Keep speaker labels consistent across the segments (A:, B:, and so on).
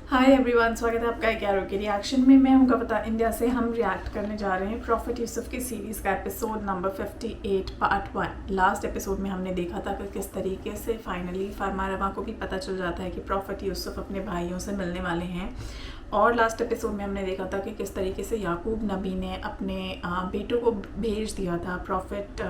A: Hi everyone, स्वागत है आपका एक के रिएक्शन में। मैं हूं कविता इंडिया से। हम रिएक्ट करने जा रहे हैं प्रॉफिट यूसुफ की सीरीज़ का episode number 58 part 1। Last episode में हमने देखा था कि किस तरीके से फाइनली फार्मा रवा को भी पता चल जाता है कि प्रॉफिट यूसुफ अपने भाइयों से मिलने वाले हैं। और लास्ट एपिसोड में हमने देखा था कि किस तरीके से याकूब नबी ने अपने बेटों को भेज दिया था प्रॉफिट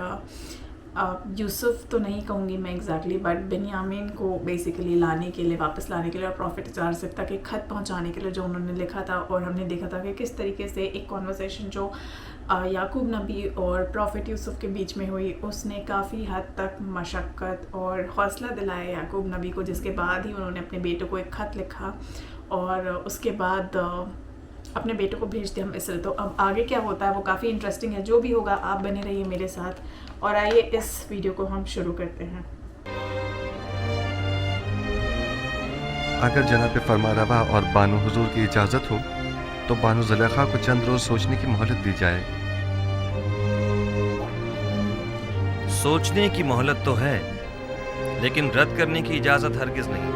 A: यूसुफ तो नहीं कहूँगी मैं एग्जैक्टली, बट बिन्यामीन को बेसिकली लाने के लिए, वापस लाने के लिए, और प्रॉफिट जारसिफ तक एक ख़त पहुँचाने के लिए जो उन्होंने लिखा था। और हमने देखा था कि किस तरीके से एक कॉन्वर्सेशन जो याकूब नबी और प्रॉफिट यूसुफ के बीच में हुई, उसने काफ़ी हद तक मशक्क़त और हौसला दिलाया याकूब नबी को, जिसके बाद ही उन्होंने अपने बेटों को एक ख़त लिखा और उसके बाद अपने बेटों को भेज दिया मिस्र। तो अब आगे क्या होता है वो काफ़ी इंटरेस्टिंग है। जो भी होगा आप बने रहिए मेरे साथ, और आइए इस वीडियो को हम शुरू करते हैं।
B: अगर जनाब फरमा रवा और बानो हुजूर की इजाज़त हो तो बानो ज़ुलेखा को चंद रोज़ सोचने की मोहलत दी जाए।
C: सोचने की मोहलत तो है, लेकिन रद्द करने की इजाज़त हरगिज़ नहीं।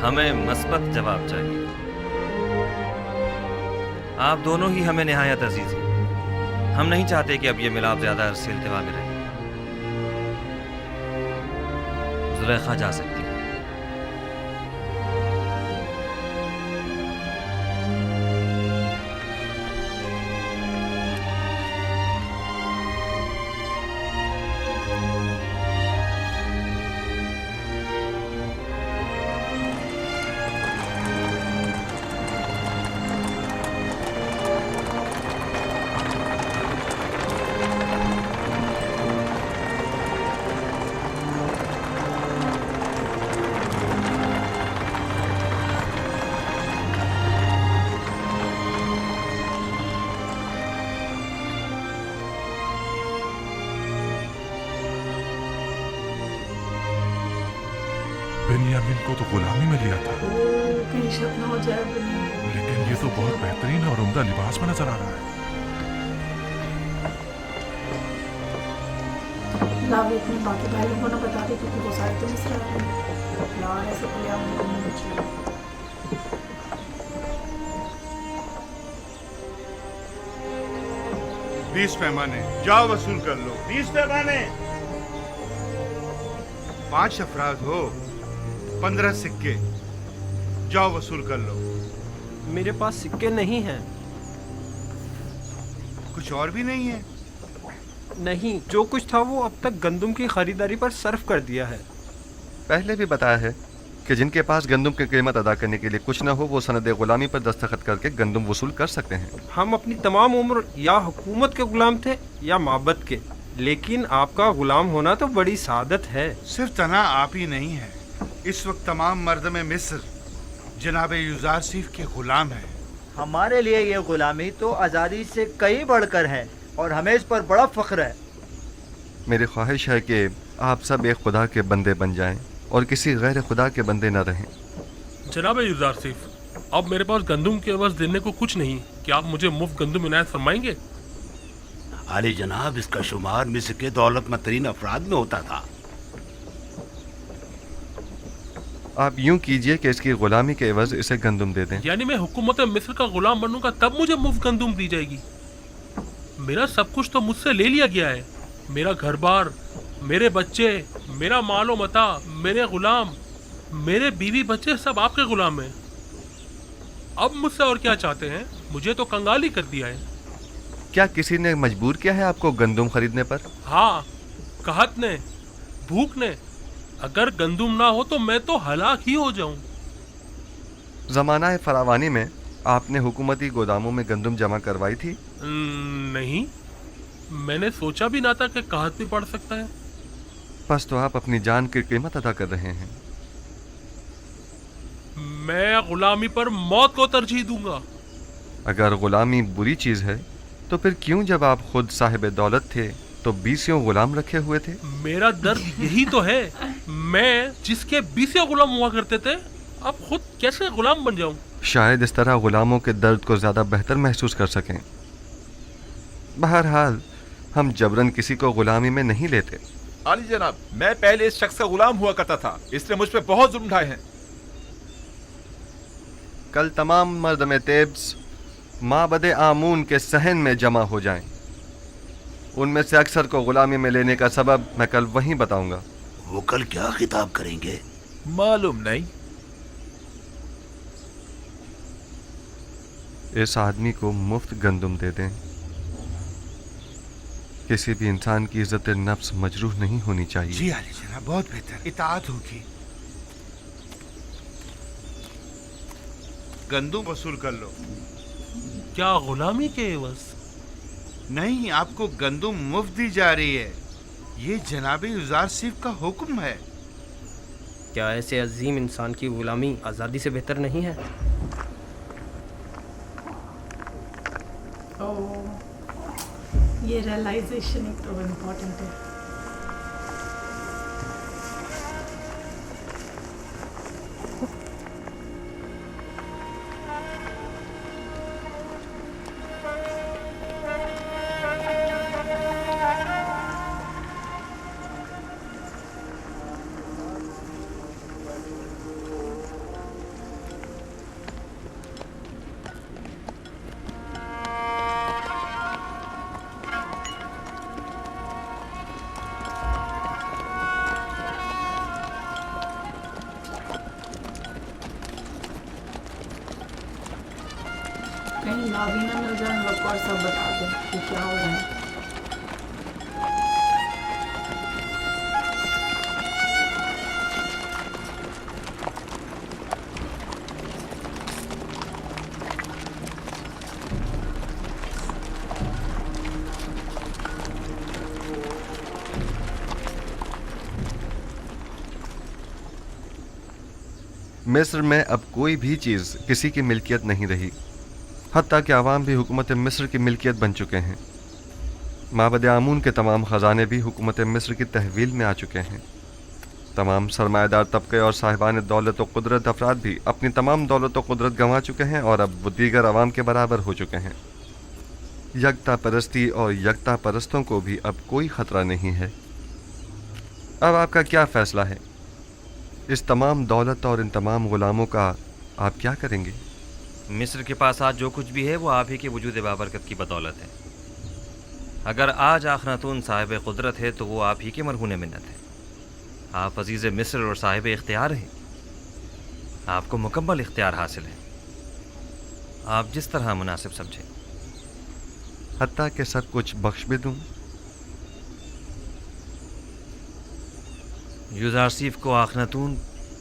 C: हमें मस्बत जवाब चाहिए। आप दोनों ही हमें निहायत अजीज हैं। हम नहीं चाहते कि अब ये मिलाप ज़्यादा अरसे इल्तिवा में रहे। ज़ुलेखा जा सकती है।
D: बेनियामिन को तो गुलामी में लिया था,
A: कहीं शक ना हो जाए बिन्यामीन।
D: लेकिन ये तो बहुत बेहतरीन और उम्दा लिबास में नजर आ रहा है।
A: लावी अपने बाकी भाइयों को ना बता दे क्योंकि वो सारे तो मिस्र आ रहे हैं यार। ऐसे बोले आप उनको नहीं पूछिए।
E: 20 पैमाने जाओ वसूल कर लो।
F: 20 पैमाने।
E: 5 अफराद हो, 15 सिक्के, जाओ वसूल कर लो।
F: मेरे पास सिक्के नहीं हैं।
E: कुछ और भी नहीं है?
F: नहीं, जो कुछ था वो अब तक गंदम की खरीदारी पर सर्फ कर दिया है।
B: पहले भी बताया है कि जिनके पास गंदम की कीमत अदा करने के लिए कुछ न हो वो सनद गुलामी पर दस्तखत करके गंदम वसूल कर सकते हैं।
F: हम अपनी तमाम उम्र या हुकूमत के गुलाम थे या माबद के, लेकिन आपका गुलाम होना तो बड़ी सादत है।
E: सिर्फ तना आप ही नहीं है, इस वक्त तमाम मर्द में मिस्र जनाब यूसुफ के गुलाम है।
G: हमारे लिए ये गुलामी तो आज़ादी से कई बढ़कर है और हमें इस पर बड़ा फख्र है।
B: मेरी ख्वाहिश है कि आप सब एक खुदा के बंदे बन जाएं और किसी गैर खुदा के बंदे न रहें।
H: जनाब यूसुफ, अब मेरे पास गंदम के अवज़ देने को कुछ नहीं, क्या आप मुझे मुफ्त गंदम इनायत फरमाएंगे?
I: आली जनाब, इसका शुमार मिस्र के दौलतमंद तरीन अफराद में होता था।
B: आप यूं कीजिए कि इसकी गुलामी के एवज इसे गंदम दे दें।
H: यानी मैं हुकूमत मिस्र का गुलाम बनूंगा तब मुझे मुफ्त गंदम दी जाएगी? मेरा सब कुछ तो मुझसे ले लिया गया है। मेरा घर बार, मेरे बच्चे, मेरा मालो मता, मेरे गुलाम, मेरे बीवी बच्चे सब आपके गुलाम हैं। अब मुझसे और क्या चाहते हैं? मुझे तो कंगाली कर दिया है।
B: क्या किसी ने मजबूर किया है आपको गंदम खरीदने पर?
H: हाँ, कहत ने, भूख ने। अगर गंदम ना हो तो मैं तो हलाक ही हो जाऊं।
B: ज़माना फरावानी में आपने हुकूमती गोदामों में गंदम जमा करवाई थी?
H: नहीं, मैंने सोचा भी ना था कि कहत भी पड़ सकता है।
B: बस तो आप अपनी जान की कीमत अदा कर रहे हैं।
H: मैं गुलामी पर मौत को तरजीह दूंगा।
B: अगर गुलामी बुरी चीज़ है तो फिर क्यों जब आप खुद साहिब दौलत थे तो 20 गुलाम रखे हुए थे?
H: मेरा दर्द यही तो है। मैं जिसके 20 गुलाम हुआ करते थे, अब खुद कैसे गुलाम बन जाऊं?
B: शायद इस तरह गुलामों के दर्द को ज़्यादा बेहतर महसूस कर सकें। बहरहाल हम जबरन किसी को गुलामी में नहीं लेते।
J: आली जनाब, मैं पहले इस शख्स का गुलाम हुआ करता था, इसने मुझ पे बहुत जुल्म ढाए हैं।
B: कल तमाम मर्दम तेब्स माबद आमून के सहन में जमा हो जाएं। उनमें से अक्सर को गुलामी में लेने का सबब मैं कल वहीं बताऊंगा।
I: वो कल क्या खिताब करेंगे?
J: मालूम नहीं।
B: इस आदमी को मुफ्त गंदुम दे दें। किसी भी इंसान की इज्जत नफ्स मजरूह नहीं होनी चाहिए।
E: जी आली जनाब, बहुत बेहतर, इताअत होगी। गंदुम वसूल कर लो।
H: क्या गुलामी के एवज?
E: नहीं, आपको गंदुम मुफ्त दी जा रही है। ये जनाब युजार सिर्फ का हुक्म है।
F: क्या ऐसे अजीम इंसान की गुलामी आज़ादी से बेहतर नहीं है?
A: ओह, ये रियलाइजेशन एक तो इम्पोर्टेंट है। कहीं लावी ना मिल जाए, वक्त और सब बता दें कि क्या हो रहा है।
B: मिस्र में अब कोई भी चीज़ किसी की मिल्कियत नहीं रही। हत्ता कि आवाम भी हुकूमत मिस्र की मिल्कियत बन चुके हैं। माबद आमून के तमाम ख़जाने भी हुकूमत मिस्र की तहवील में आ चुके हैं। तमाम सरमाएदार तबके और साहिबान दौलत व कुदरत अफराद भी अपनी तमाम दौलत व कुदरत गंवा चुके हैं और अब वो दीगर आवाम के बराबर हो चुके हैं। यकता परस्ती और यकता परस्तों को भी अब कोई ख़तरा नहीं है। अब आपका क्या फ़ैसला है? इस तमाम दौलत और इन तमाम ग़ुलामों का आप क्या करेंगे?
C: मिस्र के पास आज जो कुछ भी है वो आप ही के वजूद बाबरकत की बदौलत है। अगर आज आखनातून साहिब कुदरत है तो वो आप ही के मरहून मिन्नत है। आप अजीज़ मिस्र और साहिब इख्तियार हैं। आपको मुकम्मल इख्तियार हासिल है। आप जिस तरह मुनासिब समझें।
B: हत्ता कि सब कुछ बख्श भी दूँ?
C: यूज़ारसीफ को आखनातून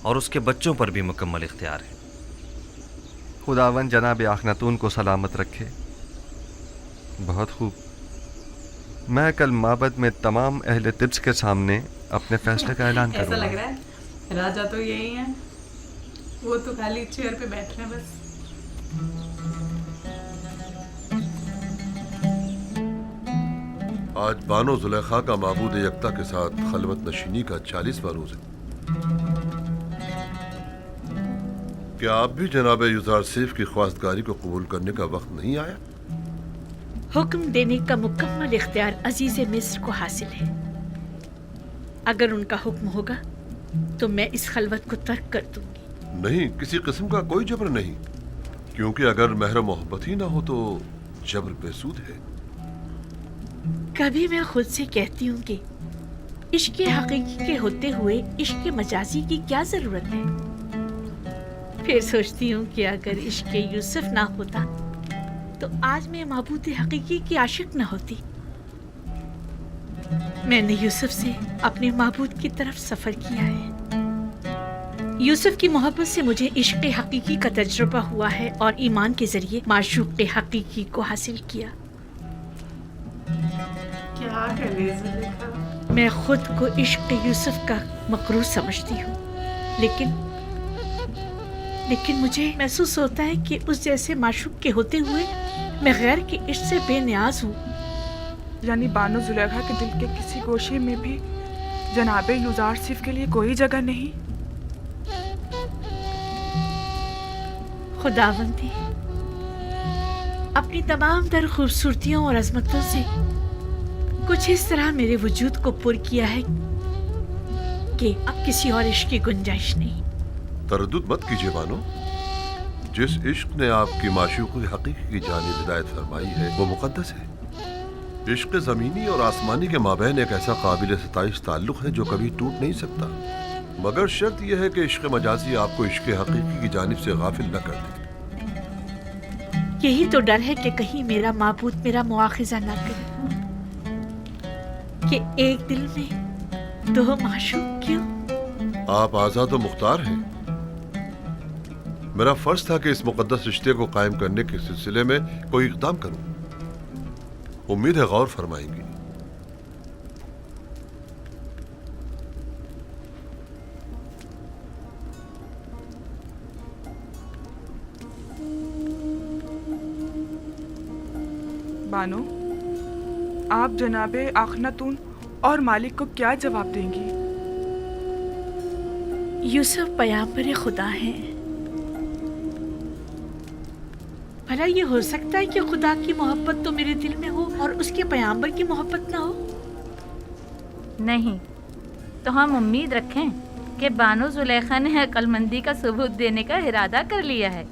C: और उसके बच्चों पर भी मुकम्मल इख्तियार है।
B: खुदावन जनाब आखनातून को सलामत रखे। बहुत खूब। मैं कल माबद में तमाम अहले तिब्स के सामने अपने फैसले का ऐलान करूँगा।
A: ऐसा लग रहा है राजा तो यही है, वो तो खाली चेयर पे बैठ रहे हैं बस।
K: आज बानो जुलेखा का माबूद यकता के साथ खलवत नशीनी का 40वां रोज है। क्या आप भी जनाब युजार सिर्फ की ख्वास्तगारी को कबूल करने का वक्त नहीं आया?
L: हुक्म देने का मुकम्मल इख्तियार अजीज मिस्र को हासिल है। अगर उनका हुक्म होगा तो मैं इस खलवत को तर्क कर दूंगी।
K: नहीं, किसी किस्म का कोई जबर नहीं, क्योंकि अगर महर मोहब्बत ही ना हो तो जबर बेसूद है।
L: कभी मैं खुद से कहती हूँ कि इश्क हकीकी के होते हुए इश्क मजाजी की क्या जरूरत है। फिर सोचती हूँ कि अगर इश्क यूसुफ ना होता तो आज मैं माबूद हकीकी की आशिक न होती। मैंने यूसुफ से अपने माबूद की तरफ सफर किया है। यूसुफ की मोहब्बत से मुझे इश्क हकीकी का तजुर्बा हुआ है और ईमान के जरिए माशूक हकीकी को हासिल किया।
A: क्या करे ज़ुलेखा?
L: मैं खुद को इश्क यूसुफ का मकरूर समझती हूँ, लेकिन मुझे महसूस होता है कि उस जैसे माशूक के होते हुए मैं गैर के इश्क से बेनियाज हूँ।
M: यानी बानो जुलेखा के दिल के किसी गोशे में भी जनाब युजार सिर्फ के लिए कोई जगह नहीं।
L: खुदावंदी अपनी तमाम तर खूबसूरतियों और अजमतों से कुछ इस तरह मेरे वजूद को पुर किया है कि अब किसी और इश्क की गुंजाइश नहीं।
K: तरद्दुद मत कीजिए बानो, जिस इश्क ने आपकी माशूक की हकीकी की जानिब हिदायत फरमाई है वो मुकद्दस है। इश्क ज़मीनी और आसमानी के माबैन एक ऐसा काबिल सताइश ताल्लुक़ है जो कभी टूट नहीं सकता, मगर शर्त यह है कि इश्क मजाजी आपको इश्क हकीकी की जानिब से गाफिल न कर दे।
L: यही तो डर है कि कहीं मेरा माबूद मेरा मुआखिजा ना करे कि एक दिल में दो माशूक क्यों।
K: आप आज़ाद व मुख्तार हैं। मेरा फर्ज था कि इस मुकद्दस रिश्ते को कायम करने के सिलसिले में कोई इक़दाम करूं। उम्मीद है गौर फरमाएंगी।
M: बानो, आप जनाबे आखनातून और मालिक को क्या जवाब देंगी?
L: यूसुफ पैगंबर खुदा हैं। भला ये हो सकता है कि खुदा की मोहब्बत तो मेरे दिल में हो और उसके पैगंबर की मोहब्बत ना हो?
N: नहीं, तो हम उम्मीद रखें कि बानो जुलेखा ने अक्लमंदी का सबूत देने का इरादा कर लिया है।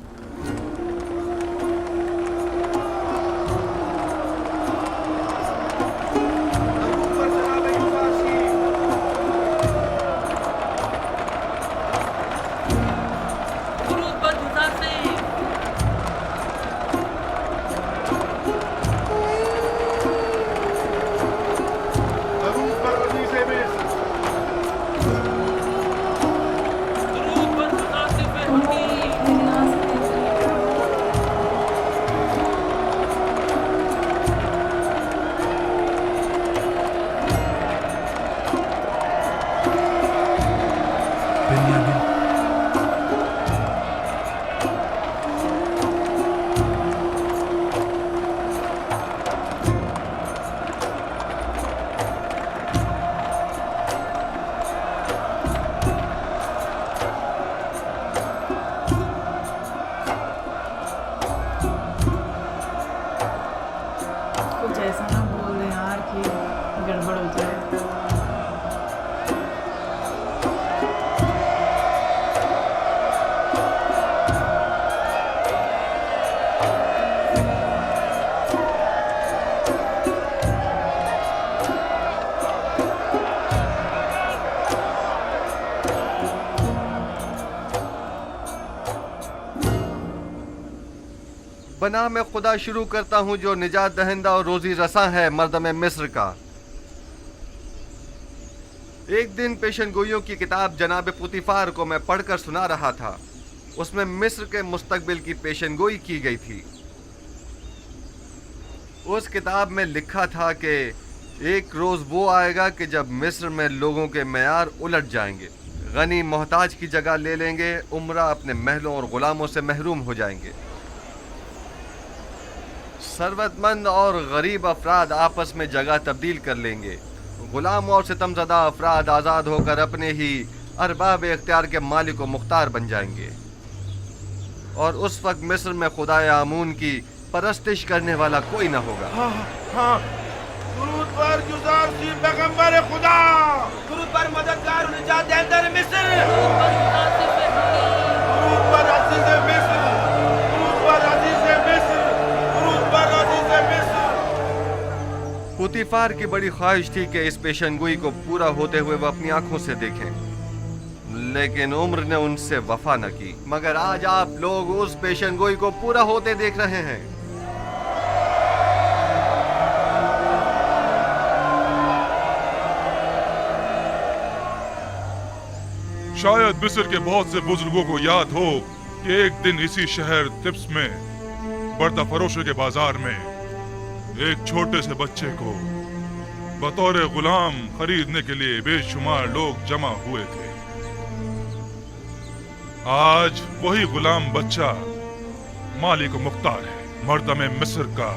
B: बना मैं खुदा शुरू करता हूँ जो निजात दहिंदा और रोजी रसा है मर्दम मिस्र का। एक दिन पेशनगोइयों की किताब जनाब पुतिफार को मैं पढ़कर सुना रहा था। उसमें मिस्र के मुस्तकबिल की पेशनगोई की गई थी। उस किताब में लिखा था कि एक रोज़ वो आएगा कि जब मिस्र में लोगों के मेयार उलट जाएंगे, गनी मोहताज की जगह ले लेंगे, उमरा अपने महलों और गुलामों से महरूम हो जाएंगे। सरवतमंद और गरीब अफराद आपस में जगह तब्दील कर लेंगे। गुलाम और सितमज़दा अफराद आज़ाद होकर अपने ही अरबाब इख्तियार के मालिक व मुख्तार बन जाएंगे। और उस वक्त मिस्र में खुदाए आमून की परस्तिश करने वाला कोई न होगा।
O: दुरूद पर युज़ारसीफ पैगंबर खुदा, दुरूद पर मददगार निजात दहिंदा मिस्र, दुरूद पर अज़ीज़ मिस्र, दुरूद पर अज़ीज़ मिस्र, दुरूद पर अज़ीज़ मिस्र।
B: पुतिफार की बड़ी ख्वाहिश थी कि इस पेशनगोई को पूरा होते हुए वह अपनी आंखों से देखें, लेकिन उम्र ने उनसे वफा न की। मगर आज आप लोग उस पेशनगोई को पूरा होते देख रहे हैं।
D: शायद मिस्र के बहुत से बुजुर्गों को याद हो कि एक दिन इसी शहर तिब्स में बर्दा फरोशों के बाजार में एक छोटे से बच्चे को बतौर गुलाम खरीदने के लिए बेशुमार लोग जमा हुए थे। आज वही गुलाम बच्चा मालिक मुख्तार है, मर्दम मिस्र का।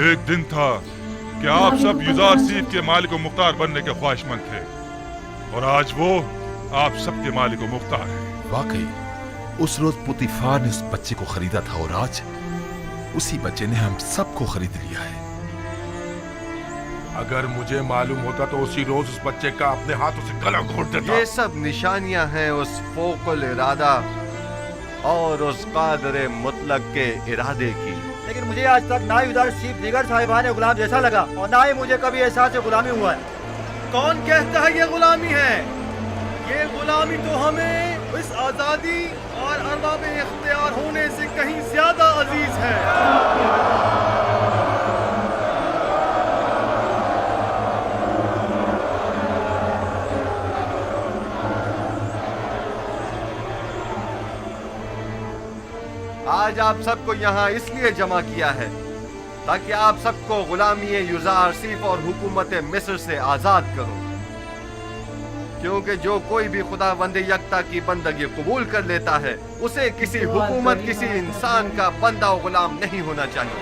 D: एक दिन था कि आप सब युज़ारसीफ के मालिक मुख्तार बनने के ख्वाहिशमंद थे, और आज वो आप सबके मालिक मुख्तार है।
J: वाकई उस रोज पुतिफार ने उस बच्चे को खरीदा था, और आज उसी बच्चे ने हम सबको खरीद लिया है। अगर मुझे मालूम होता तो उसी रोज उस बच्चे का अपने हाथों से गला घोट देता।
B: ये सब निशानियां हैं उस फोकुल इरादा और उस कादर मुतलक के इरादे की।
G: लेकिन मुझे आज तक ना युजार सीफ दीगर साहिबान गुलाम जैसा लगा और ना ही मुझे कभी एहसास गुलामी हुआ है।
O: कौन कहता है ये गुलामी है? ये गुलामी तो हमें इस आज़ादी और अरबाब इख्तियार होने से कहीं ज्यादा अजीज है।
B: आज आप सबको यहाँ इसलिए जमा किया है ताकि आप सबको गुलामी युजार सीफ और हुकूमत मिस्र से आजाद करूं, क्योंकि जो कोई भी खुदावंद यकता की बंदगी कबूल कर लेता है उसे किसी हुकूमत किसी इंसान का बंदा और गुलाम नहीं होना चाहिए।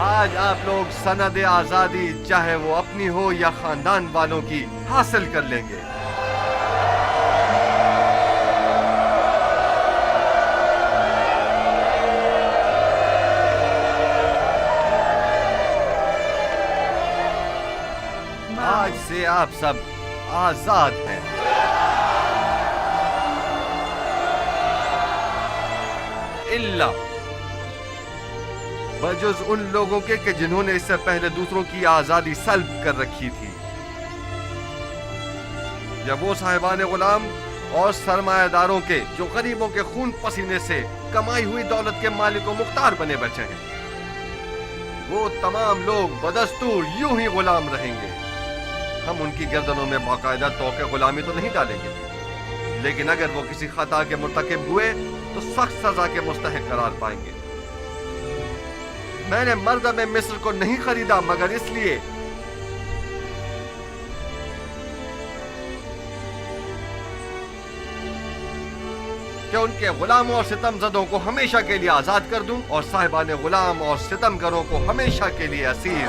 B: आज आप लोग सनद आजादी चाहे वो अपनी हो या खानदान वालों की हासिल कर लेंगे। आज से आप सब आजाद हैं। इल्ला बजुज उन लोगों के जिन्होंने इससे पहले दूसरों की आजादी सल्ब कर रखी थी, या वो साहिबान गुलाम और सरमायादारों के जो गरीबों के खून पसीने से कमाई हुई दौलत के मालिक व मुख्तार बने बचे हैं। वो तमाम लोग बदस्तूर यूं ही गुलाम रहेंगे। हम उनकी गर्दनों में बाकायदा तौके गुलामी तो नहीं डालेंगे, लेकिन अगर वो किसी खता के मुर्तकिब हुए तो सख्त सजा के मुस्तहिक करार पाएंगे। मैंने मर्दम मिस्र को नहीं खरीदा मगर इसलिए कि उनके गुलामों और सितमजदों को हमेशा के लिए आजाद कर दूं और साहिबान गुलाम और सितमगरों को हमेशा के लिए असीर।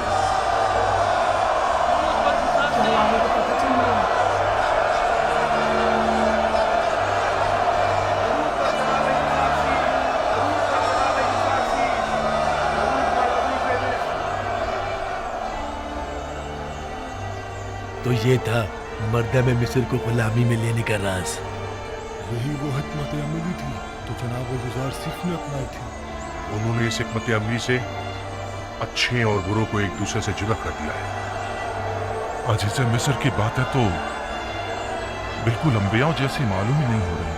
I: तो ये था मर्दम मिस्र को गुलामी में लेने का राज।
D: यही वो हिकमत अमली थी तो जनाब युजार सीफ ने अपनाई थी। उन्होंने इस हिकमत अमली से अच्छे और बुरों को एक दूसरे से जुदा कर दिया है। अजीज़े मिस्र की बातें तो बिल्कुल अंबियाओं जैसी मालूम ही नहीं हो रही।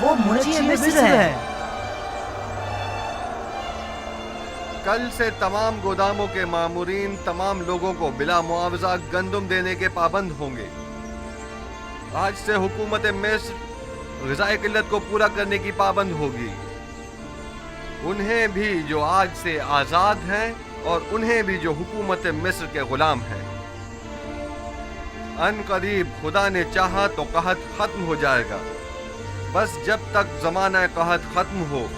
G: वो मुंशी मिस्र है।
B: कल से तमाम गोदामों के मामूरीन तमाम लोगों को बिला मुआवजा गंदुम देने के पाबंद होंगे। आज से हुकूमत मिस्र ग़िज़ाई किल्लत को पूरा करने की पाबंद होगी। उन्हें भी जो आज से आज़ाद हैं और उन्हें भी जो हुकूमत मिस्र के गुलाम हैं। अन करीब खुदा ने चाहा तो कहत ख़त्म हो जाएगा। बस जब तक ज़माना कहत ख़त्म हो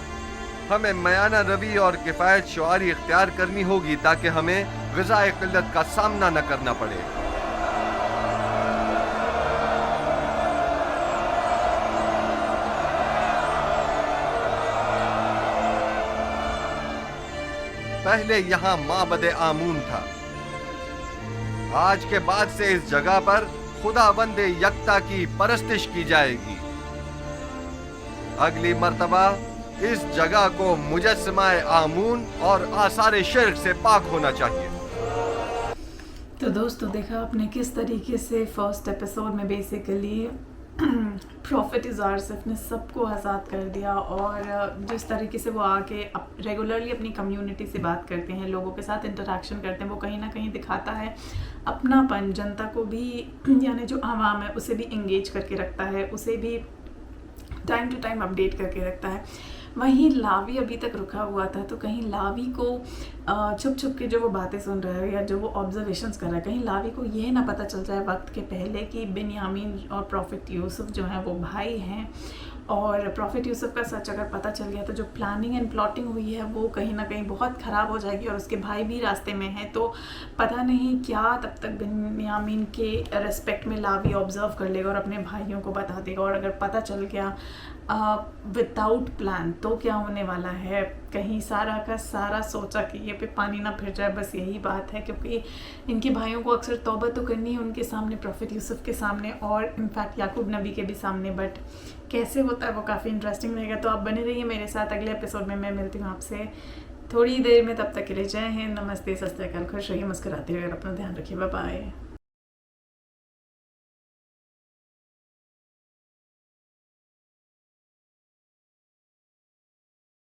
B: हमें मयाना रवि और किफ़ायत शुआरी इख्तियार करनी होगी ताकि हमें ग़िज़ाई किल्लत का सामना न करना पड़े। पहले यहाँ माबद आमून था। आज के बाद से इस जगह पर खुदावंद यकता की परस्तिश की जाएगी। अगली मर्तबा इस जगह को मुजस्समाए आमून और आसार शिर्क से पाक होना चाहिए।
A: तो दोस्तों देखा आपने किस तरीके से फर्स्ट एपिसोड में बेसिकली प्रॉफिट युजार सीफ ने सबको आज़ाद कर दिया और जिस तरीके से वो आके रेगुलरली अपनी कम्युनिटी से बात करते हैं, लोगों के साथ इंटरेक्शन करते हैं, वो कहीं ना कहीं दिखाता है अपनापन। जनता को भी यानी जो आवाम है उसे भी इंगेज करके रखता है, उसे भी टाइम टू टाइम अपडेट करके रखता है। वहीं लावी अभी तक रुका हुआ था, तो कहीं लावी को छुप छुप के जो वो बातें सुन रहा है या जो वो ऑब्जर्वेशंस कर रहा है, कहीं लावी को ये ना पता चल जाए वक्त के पहले कि बिन्यामीन और प्रॉफिट यूसुफ जो हैं वो भाई हैं। और प्रॉफिट यूसुफ का सच अगर पता चल गया तो जो प्लानिंग एंड प्लॉटिंग हुई है वो कहीं ना कहीं बहुत ख़राब हो जाएगी और उसके भाई भी रास्ते में हैं। तो पता नहीं क्या तब तक बिन्यामीन के रेस्पेक्ट में लावी ऑब्जर्व कर लेगा और अपने भाइयों को बता देगा। और अगर पता चल गया विदाउट प्लान, तो क्या होने वाला है? कहीं सारा का सारा सोचा कि ये पे पानी ना फिर जाए, बस यही बात है, क्योंकि इनके भाइयों को अक्सर तौबा तो करनी है उनके सामने, प्रॉफिट यूसुफ के सामने और इनफैक्ट याकूब नबी के भी सामने, बट कैसे होता है वो काफ़ी इंटरेस्टिंग रहेगा। तो आप बने रहिए मेरे साथ, अगले एपिसोड में मैं मिलती हूँ आपसे थोड़ी देर में। तब तक के लिए जय हिंद, नमस्ते, सत श्री अकाल, खुश रहिए, मुस्कुराते हुए और अपना ध्यान रखिए, बाय बाय।